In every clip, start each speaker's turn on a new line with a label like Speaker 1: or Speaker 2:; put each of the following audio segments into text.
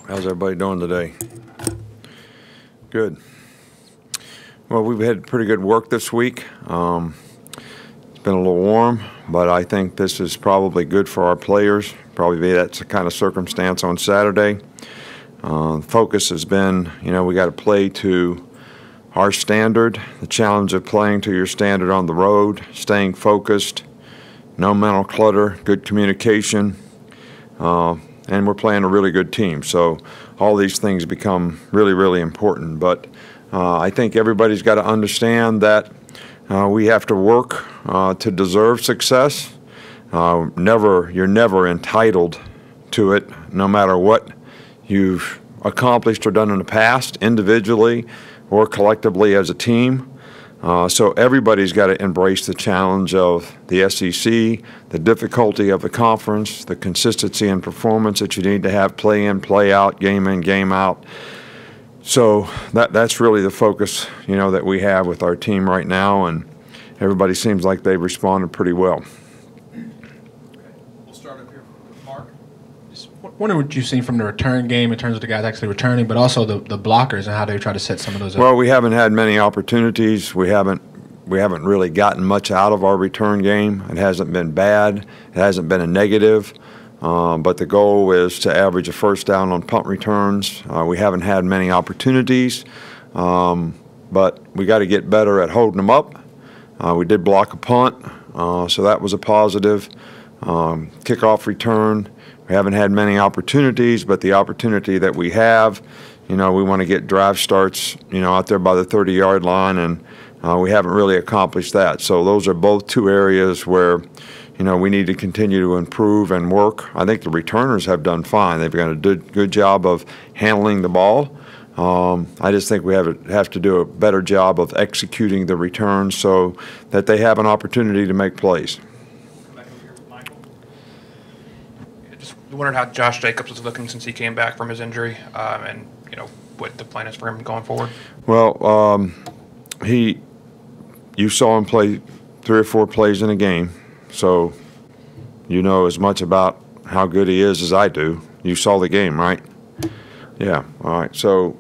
Speaker 1: How's everybody doing today? Good. Well, we've had pretty good work this week. It's been a little warm, but I think this is probably good for our players. Probably that's the kind of circumstance on Saturday. Focus has been, we got to play to our standard, the challenge of playing to your standard on the road, staying focused, no mental clutter, good communication, and we're playing a really good team. So all these things become really, really important. But I think everybody's got to understand that we have to work to deserve success. You're never entitled to it, no matter what you've accomplished or done in the past, individually or collectively as a team. So everybody's got to embrace the challenge of the SEC, the difficulty of the conference, the consistency in performance that you need to have play in, play out, game in, game out. So that's really the focus, that we have with our team right now, and everybody seems like they've responded pretty well.
Speaker 2: We'll start up here with Mark. Just wondering what you've seen from the return game in terms of the guys actually returning, but also the blockers and how they try to set some of those up.
Speaker 1: Well, we haven't had many opportunities. We haven't really gotten much out of our return game. It hasn't been bad. It hasn't been a negative. But the goal is to average a first down on punt returns. We haven't had many opportunities, but we got to get better at holding them up. We did block a punt, so that was a positive. Kickoff return, we haven't had many opportunities, but the opportunity that we have, we want to get drive starts, out there by the 30-yard line, and we haven't really accomplished that. So those are both two areas where we need to continue to improve and work. I think the returners have done fine. They've done a good job of handling the ball. I just think we have to do a better job of executing the returns so that they have an opportunity to make plays.
Speaker 3: Back over here with Michael. Just wondered how Josh Jacobs was looking since he came back from his injury, and what the plan is for him going forward.
Speaker 1: Well, you saw him play 3 or 4 plays in a game. So you know as much about how good he is as I do. You saw the game, right? Yeah, all right. So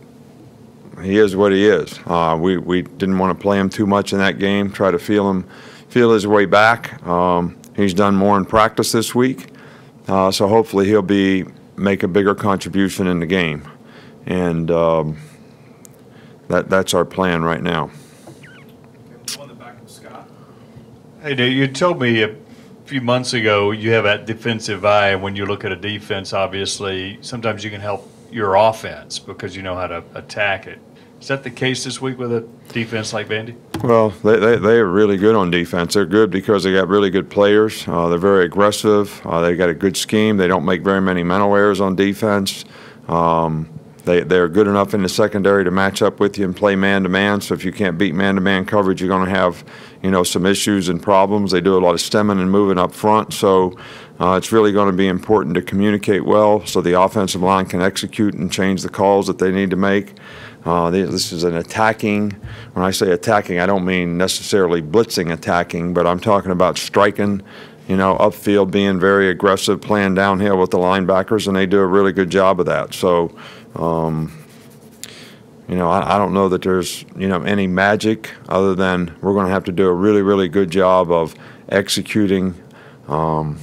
Speaker 1: he is what he is. We didn't want to play him too much in that game, try to feel his way back. He's done more in practice this week, so hopefully he'll make a bigger contribution in the game. And that's our plan right now.
Speaker 4: Hey, Dave, you told me a few months ago you have that defensive eye, and when you look at a defense, obviously, sometimes you can help your offense because you know how to attack it. Is that the case this week with a defense like Vandy?
Speaker 1: Well, they are really good on defense. They're good because they got really good players. They're very aggressive. They got a good scheme. They don't make very many mental errors on defense. They're good enough in the secondary to match up with you and play man-to-man. So if you can't beat man-to-man coverage, you're going to have, some issues and problems. They do a lot of stemming and moving up front. So it's really going to be important to communicate well so the offensive line can execute and change the calls that they need to make. This is an attacking. When I say attacking, I don't mean necessarily blitzing attacking, but I'm talking about striking, upfield, being very aggressive, playing downhill with the linebackers, and they do a really good job of that. So I don't know that there's, any magic other than we're going to have to do a really, really good job of executing. Got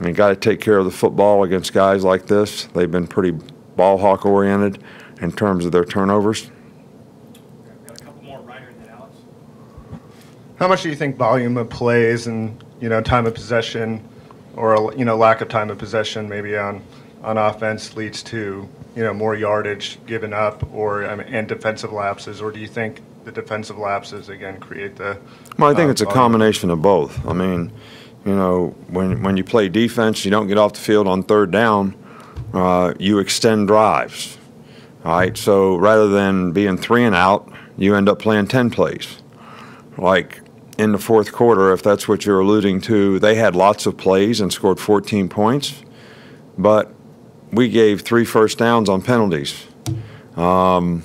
Speaker 1: to take care of the football against guys like this. They've been pretty ball hawk oriented in terms of their turnovers.
Speaker 2: Got a couple more right here than Alex.
Speaker 5: How much do you think volume of plays and, time of possession or, lack of time of possession maybe on offense leads to, more yardage given up and defensive lapses, or do you think the defensive lapses again create the?
Speaker 1: Well, I think it's a combination of both. I mean, when you play defense, you don't get off the field on 3rd down. You extend drives. All right, so rather than being 3 and out, you end up playing 10 plays. Like in the 4th quarter, if that's what you're alluding to, they had lots of plays and scored 14 points, but we gave 3 first downs on penalties, on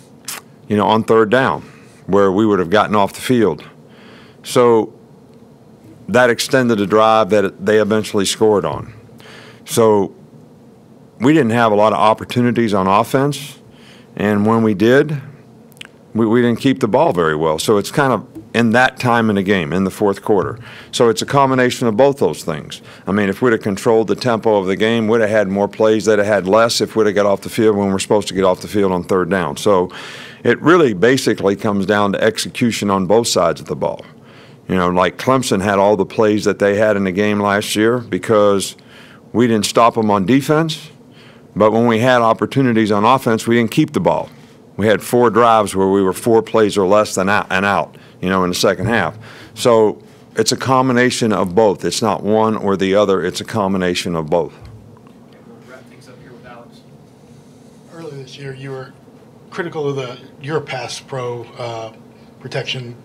Speaker 1: 3rd down, where we would have gotten off the field. So that extended a drive that they eventually scored on. So we didn't have a lot of opportunities on offense, and when we did, we didn't keep the ball very well. So it's kind of in that time in the game, in the fourth quarter. So it's a combination of both those things. I mean, if we'd have controlled the tempo of the game, we'd have had more plays, they'd have had less if we'd have got off the field when we're supposed to get off the field on third down. So it really basically comes down to execution on both sides of the ball. You know, like Clemson had all the plays that they had in the game last year because we didn't stop them on defense, but when we had opportunities on offense, we didn't keep the ball. We had 4 drives where we were 4 plays or less than out, you know, in the second half. So it's a combination of both. It's not one or the other. It's a combination of both.
Speaker 3: We'll wrap things up here with Alex.
Speaker 6: Earlier this year, you were critical of your pass pro protection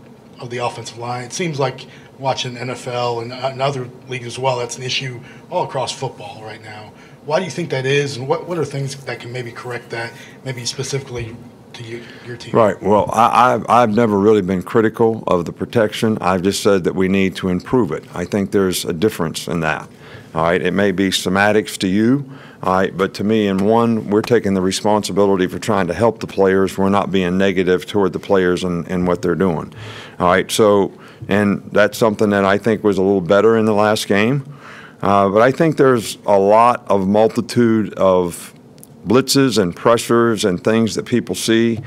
Speaker 6: of the offensive line. It seems like watching NFL and other leagues as well, that's an issue all across football right now. Why do you think that is, and what are things that can maybe correct that, maybe specifically to your team?
Speaker 1: Right. Well, I've never really been critical of the protection. I've just said that we need to improve it. I think there's a difference in that. All right. It may be semantics to you, all right, but to me, in one, we're taking the responsibility for trying to help the players. We're not being negative toward the players and what they're doing. All right. So, and that's something that I think was a little better in the last game. But I think there's a lot of multitude of blitzes and pressures and things that people see.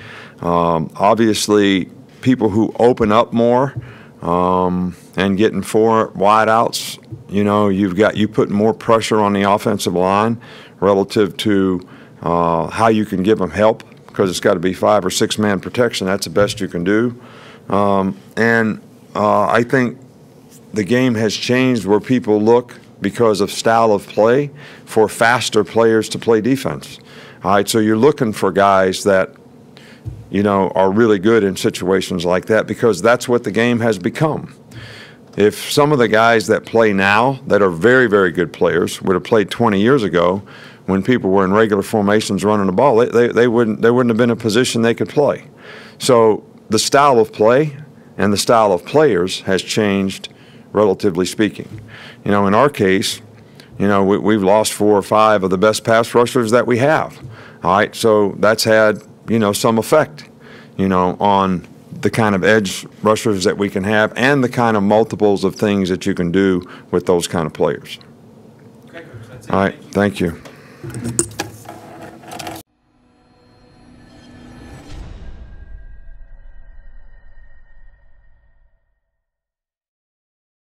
Speaker 1: Obviously, people who open up more and getting 4 wideouts, you know, you put more pressure on the offensive line relative to how you can give them help, because it's got to be 5 or 6 man protection. That's the best you can do. I think the game has changed where people look, because of style of play, for faster players to play defense. All right, so you're looking for guys that, you know, are really good in situations like that, because that's what the game has become. If some of the guys that play now that are very, very good players would have played 20 years ago when people were in regular formations running the ball, they wouldn't have been in a position they could play. So the style of play and the style of players has changed, relatively speaking. You know, in our case, you know, we've lost 4 or 5 of the best pass rushers that we have. All right, so that's had, you know, some effect, you know, on the kind of edge rushers that we can have and the kind of multiples of things that you can do with those kind of players.
Speaker 3: Okay, Coach, that's it.
Speaker 1: All right, thank you.